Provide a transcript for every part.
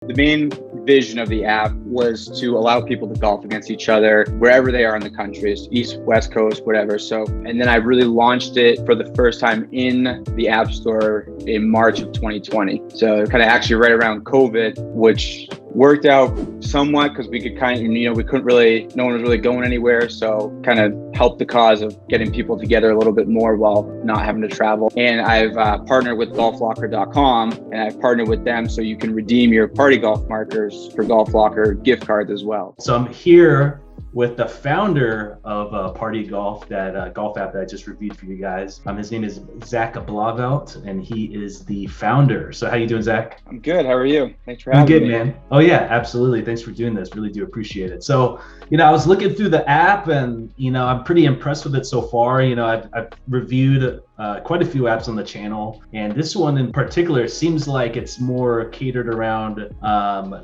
The main vision of the app was to allow people to golf against each other wherever they are in the country, East, West Coast, whatever. So, and then I really launched it for the first time in the App Store in March of 2020. So kind of actually right around COVID, which worked out somewhat because we could we couldn't really, no one was really going anywhere. So kind of helped the cause of getting people together a little bit more while not having to travel. And I've partnered with golflocker.com, and I've partnered with them so you can redeem your Pardie golf markers for Golf Locker gift cards as well. So I'm here with the founder of Pardie Golf, that golf app that I just reviewed for you guys. His name is Zack Blauvelt, and he is the founder. So how you doing, Zach? I'm good. How are you? Thanks for having me. I'm good, man. Oh yeah, absolutely. Thanks for doing this. Really do appreciate it. So, I was looking through the app, and I'm pretty impressed with it so far. I've reviewed quite a few apps on the channel, and this one in particular seems like it's more catered around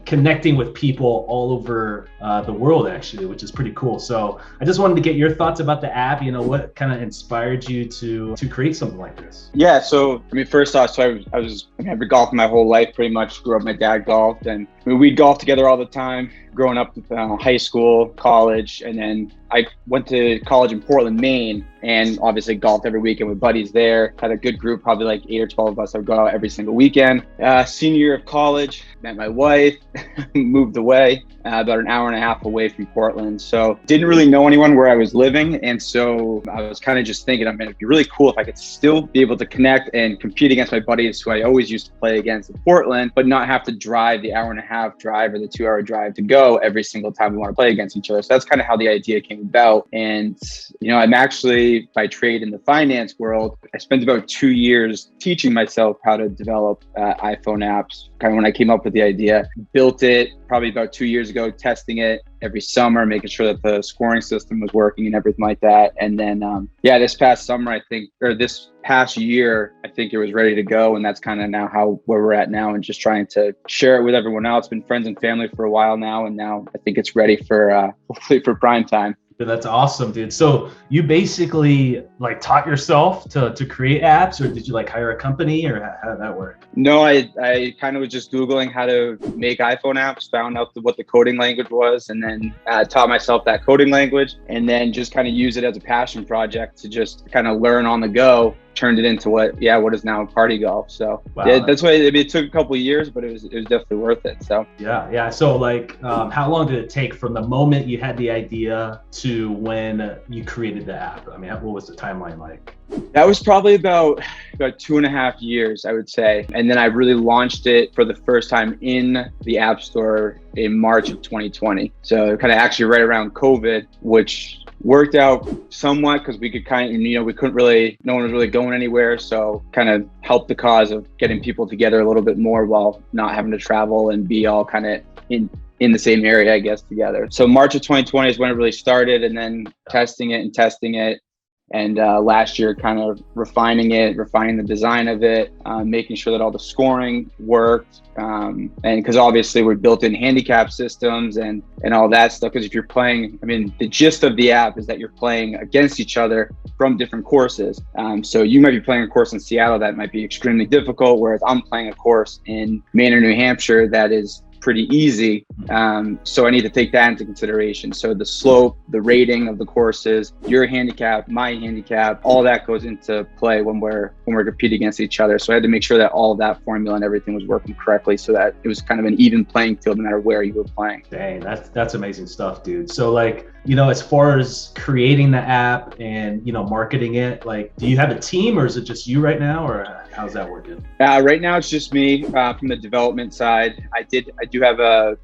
connecting with people all over the world, actually, which is pretty cool. So I just wanted to get your thoughts about the app. What kind of inspired you to create something like this? Yeah, so first off, I've been golfing my whole life, pretty much. Grew up, my dad golfed, and we'd golf together all the time growing up, high school, college, and then I went to college in Portland, Maine, and obviously golfed every weekend with buddies there. Had a good group, probably like 8 or 12 of us. I would go out every single weekend. Senior year of college, met my wife, moved away about an hour and a half away from Portland. So didn't really know anyone where I was living. And so I was kind of just thinking, it'd be really cool if I could still be able to connect and compete against my buddies who I always used to play against in Portland, but not have to drive the hour and a half drive or the 2-hour drive to go every single time we want to play against each other. So that's kind of how the idea came about. And, I'm actually by trade in the finance world. I spent about 2 years teaching myself how to develop iPhone apps. Kind of when I came up with the idea, built it probably about 2 years ago, testing it every summer, making sure that the scoring system was working and everything like that. And then, this past summer, this past year, I think it was ready to go. And that's kind of now where we're at now, and just trying to share it with everyone else. Been friends and family for a while now. And now I think it's ready for hopefully for prime time. That's awesome, dude. So you basically taught yourself to create apps, or did you hire a company, or how did that work? No, I kind of was just Googling how to make iPhone apps, found out what the coding language was, and then taught myself that coding language, and then just kind of use it as a passion project to just kind of learn on the go. Turned it into what is now Pardie Golf. So wow. Yeah, that's why it took a couple of years, but it was definitely worth it. So yeah. So how long did it take from the moment you had the idea to when you created the app? What was the timeline like? That was probably about 2.5 years, I would say. And then I really launched it for the first time in the App Store in March of 2020. So kind of actually right around COVID, which worked out somewhat because we could we couldn't really, no one was really going anywhere. So kind of helped the cause of getting people together a little bit more while not having to travel and be all kind of in the same area, I guess, together. So March of 2020 is when it really started, and then testing it. And last year, kind of refining the design of it, making sure that all the scoring worked. And because obviously we're built in handicap systems and all that stuff. Because if you're playing, the gist of the app is that you're playing against each other from different courses. So you might be playing a course in Seattle that might be extremely difficult, whereas I'm playing a course in Maine or New Hampshire that is pretty easy. So I need to take that into consideration. So the slope, the rating of the courses, your handicap, my handicap, all that goes into play when we're competing against each other. So I had to make sure that all of that formula and everything was working correctly, so that it was kind of an even playing field no matter where you were playing. Dang, that's amazing stuff, dude. So as far as creating the app and marketing it, do you have a team, or is it just you right now, or how's that working? Right now it's just me from the development side. I do have a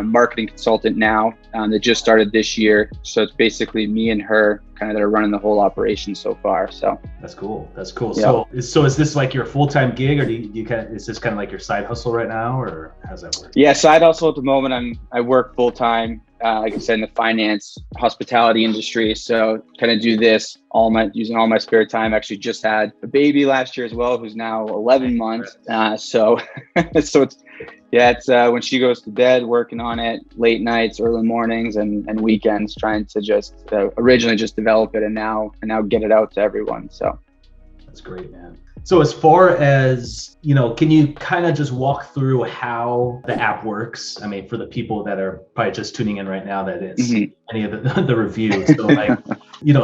marketing consultant now that just started this year. So it's basically me and her kind of that are running the whole operation so far. So that's cool. Yeah. So is this your full-time gig, or is this kind of your side hustle right now, or how's that work? Yeah, side hustle at the moment. I work full-time, like I said, in the finance hospitality industry. So kind of do this using all my spare time. Actually just had a baby last year as well, who's now 11 months. So it's when she goes to bed, working on it late nights, early mornings, and weekends, trying to just originally just develop it and now get it out to everyone. So that's great, man. So as far as, can you kind of just walk through how the app works? I mean, for the people that are probably just tuning in right now, that it's any of the reviews. So like,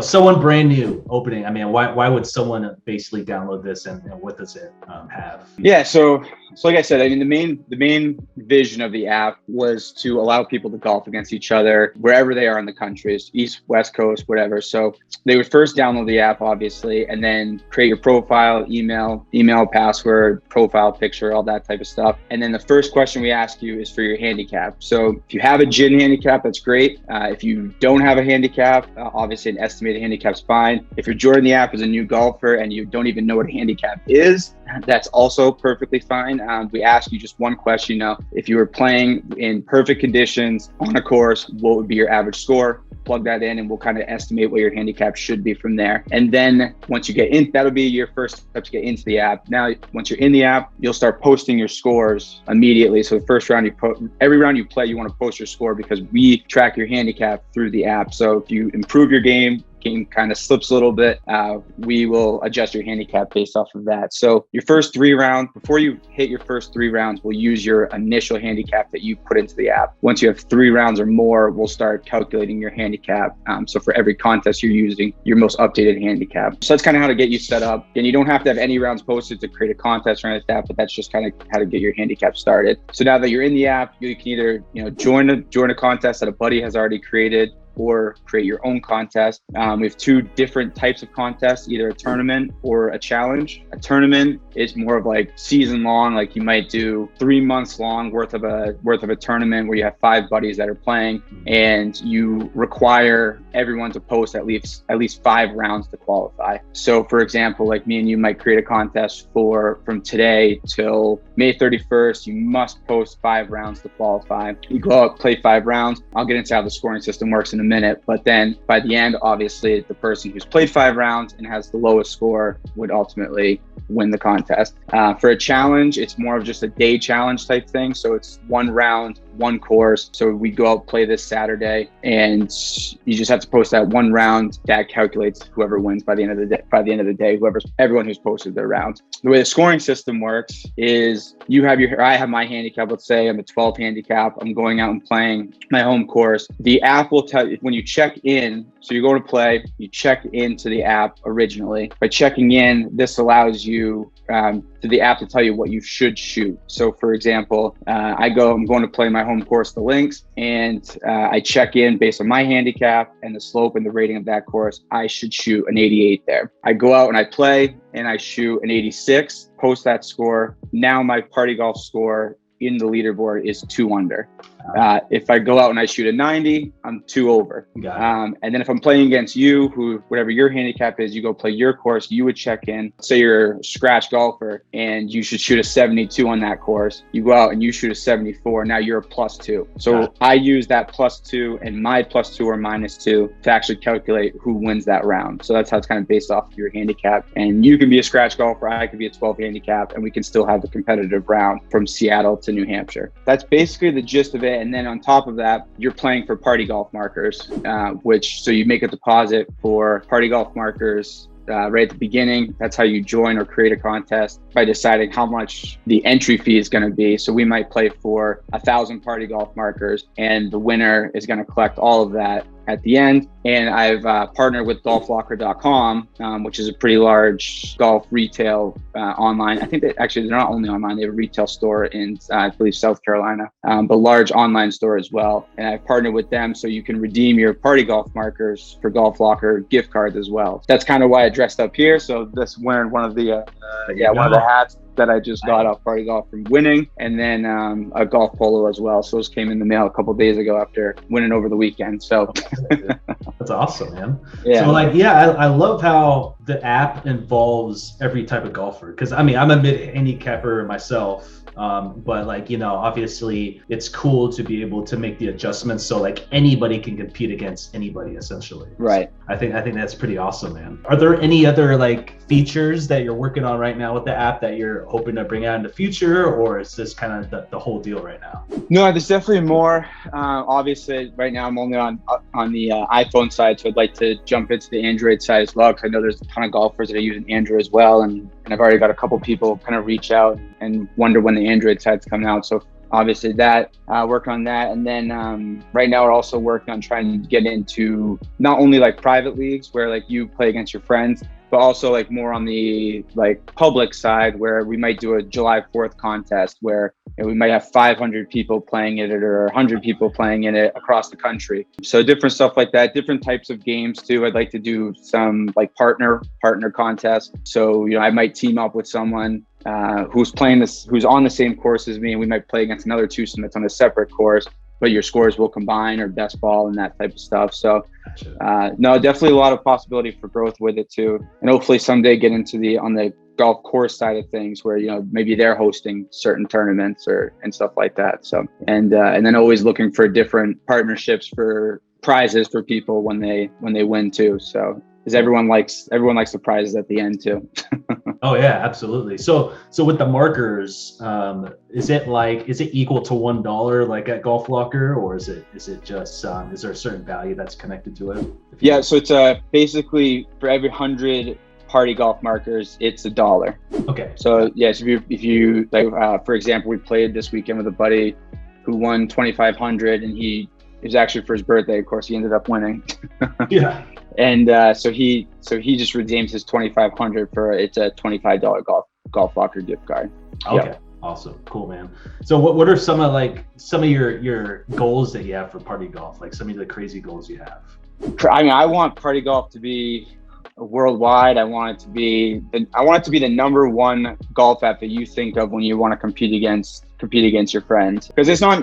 someone brand new opening, I mean, why would someone basically download this, and what does it have? Yeah, so like I said, I mean, the main vision of the app was to allow people to golf against each other wherever they are in the country, East, West Coast, whatever. So they would first download the app, obviously, and then create your profile, email, password, profile picture, all that type of stuff. And then the first question we ask you is for your handicap. So if you have a gin handicap, that's great. If you don't have a handicap, obviously an estimated handicap's fine. If you're joining the app as a new golfer and you don't even know what a handicap is, that's also perfectly fine. We ask you just one question. If you were playing in perfect conditions on a course, what would be your average score? Plug that in and we'll kind of estimate what your handicap should be from there. And then once you get in, that'll be your first step to get into the app. Now, once you're in the app, you'll start posting your scores immediately. So the first round every round you play, you want to post your score because we track your handicap through the app. So if you improve your game kind of slips a little bit, we will adjust your handicap based off of that. So your first 3 rounds, before you hit your first 3 rounds, we'll use your initial handicap that you put into the app. Once you have 3 rounds or more, we'll start calculating your handicap. So for every contest, you're using your most updated handicap. So that's kind of how to get you set up. And you don't have to have any rounds posted to create a contest or anything like that, but that's just kind of how to get your handicap started. So now that you're in the app, you can either join a contest that a buddy has already created, or create your own contest. We have 2 different types of contests, either a tournament or a challenge. A tournament is more of like season long, like you might do 3 months long worth of a tournament where you have 5 buddies that are playing, and you require everyone to post at least 5 rounds to qualify. So for example, like me and you might create a contest from today till May 31st, you must post 5 rounds to qualify. You go out, play 5 rounds. I'll get into how the scoring system works in a minute, but then by the end, obviously the person who's played 5 rounds and has the lowest score would ultimately win the contest. For a challenge, it's more of just a day challenge type thing. So it's 1 round, 1 course. So we go out, play this Saturday, and you just have to post that 1 round. That calculates whoever wins by the end of the day. Everyone who's posted their rounds. The way the scoring system works is I have my handicap. Let's say I'm a 12 handicap. I'm going out and playing my home course. The app will tell you when you check in. So you go to play, you check into the app originally. By checking in, this allows you to the app to tell you what you should shoot. So for example, I'm going to play my home course, the Links, and I check in based on my handicap and the slope and the rating of that course. I should shoot an 88 there. I go out and I play and I shoot an 86, post that score. Now my Pardie golf score in the leaderboard is 2 under. If I go out and I shoot a 90, I'm 2 over. And then if I'm playing against you, whatever your handicap is, you go play your course, you would check in. Say you're a scratch golfer and you should shoot a 72 on that course. You go out and you shoot a 74. Now you're a +2. So I use that +2 and my +2 or -2 to actually calculate who wins that round. So that's how it's kind of based off of your handicap. And you can be a scratch golfer, I could be a 12 handicap, and we can still have the competitive round from Seattle to New Hampshire. That's basically the gist of it. And then on top of that, you're playing for Pardie golf markers, so you make a deposit for Pardie golf markers right at the beginning. That's how you join or create a contest, by deciding how much the entry fee is going to be. So we might play for 1,000 Pardie golf markers, and the winner is going to collect all of that at the end. And I've partnered with golflocker.com, which is a pretty large golf retail online. I think that actually they're not only online, they have a retail store in, I believe, South Carolina, but large online store as well. And I've partnered with them so you can redeem your Pardie golf markers for Golf Locker gift cards as well. That's kind of why I dressed up here. So this wearing one of the hats that I just got off Pardie Golf from winning, and then a golf polo as well. So those came in the mail a couple of days ago after winning over the weekend. So that's awesome, man. Yeah. So I love how the app involves every type of golfer, because I mean, I'm a mid-handicapper myself. But obviously it's cool to be able to make the adjustments so anybody can compete against anybody essentially. Right. I think that's pretty awesome, man. Are there any other features that you're working on right now with the app that you're hoping to bring out in the future, or is this kind of the whole deal right now? No, there's definitely more. Obviously right now I'm only on on the iPhone side, so I'd like to jump into the Android side as well, because I know there's a ton of golfers that are using Android as well, and I've already got a couple people kind of reach out and wonder when the Android side's coming out. So obviously that, work on that. And then right now we're also working on trying to get into not only like private leagues where like you play against your friends, but also like more on the like public side, where we might do a July 4th contest where we might have 500 people playing in it or 100 people playing in it across the country. So different stuff like that, different types of games too. I'd like to do some like partner contests. So, I might team up with someone who's on the same course as me, and we might play against another twosome that's on a separate course, but your scores will combine, or best ball and that type of stuff. So no, definitely a lot of possibility for growth with it too. And hopefully someday get into on the golf course side of things where, maybe they're hosting certain tournaments and stuff like that. So, and then always looking for different partnerships for prizes for people when they win too. So, because everyone likes the prizes at the end too. Oh yeah, absolutely. So with the markers, is it equal to $1 like at Golf Locker, or is it just is there a certain value that's connected to it? Yeah, so it's basically for every 100 Pardie golf markers, it's $1. Okay. So yes, if you like, for example, we played this weekend with a buddy who won 2,500, and it was actually for his birthday. Of course, he ended up winning. Yeah. And so he just redeemed his 2,500 for it's a $25 golf locker gift card. Okay. Yep. Awesome. Cool, man. So what are some of your goals that you have for Pardie golf? Like some of the crazy goals you have? I mean, I want Pardie golf to be worldwide. I want it to be the number one golf app that you think of when you want to compete against your friends. Because it's not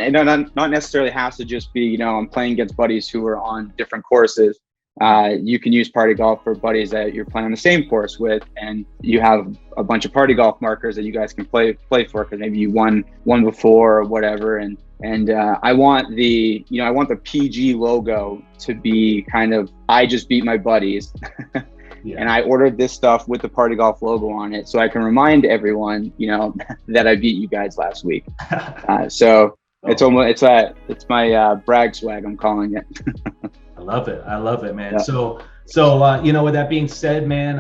necessarily has to just be, I'm playing against buddies who are on different courses. You can use Pardie golf for buddies that you're playing on the same course with, and you have a bunch of Pardie golf markers that you guys can play for, because maybe you won before or whatever. And I want the PG logo to be kind of, I just beat my buddies. Yeah. And I ordered this stuff with the Pardie golf logo on it, so I can remind everyone, that I beat you guys last week. So it's my brag swag, I'm calling it. I love it, man. Yeah. So with that being said, man,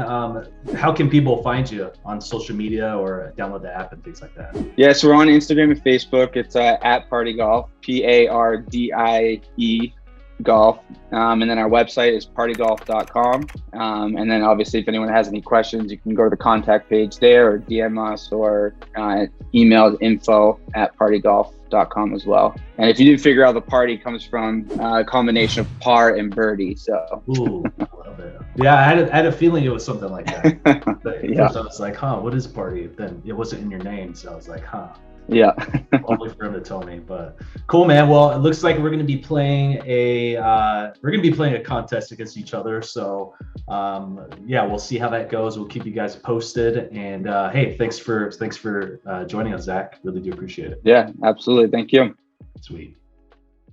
how can people find you on social media or download the app and things like that? Yeah, so we're on Instagram and Facebook. It's at Pardie Golf, PARDIE golf. And then our website is pardiegolf.com. And then obviously if anyone has any questions, you can go to the contact page there, or DM us, or email info@pardiegolf.com as well. And if you do figure out, the Pardie comes from a combination of par and birdie. So ooh, I love it. Yeah, I had a feeling it was something like that. Yeah. First I was like, what is Pardie? Then it wasn't in your name, so I was like, Yeah. Only for him to tell me, but cool, man. Well, it looks like we're going to be playing a contest against each other. So, we'll see how that goes. We'll keep you guys posted. And hey, thanks for joining us, Zach. Really do appreciate it. Yeah, absolutely. Thank you. Sweet.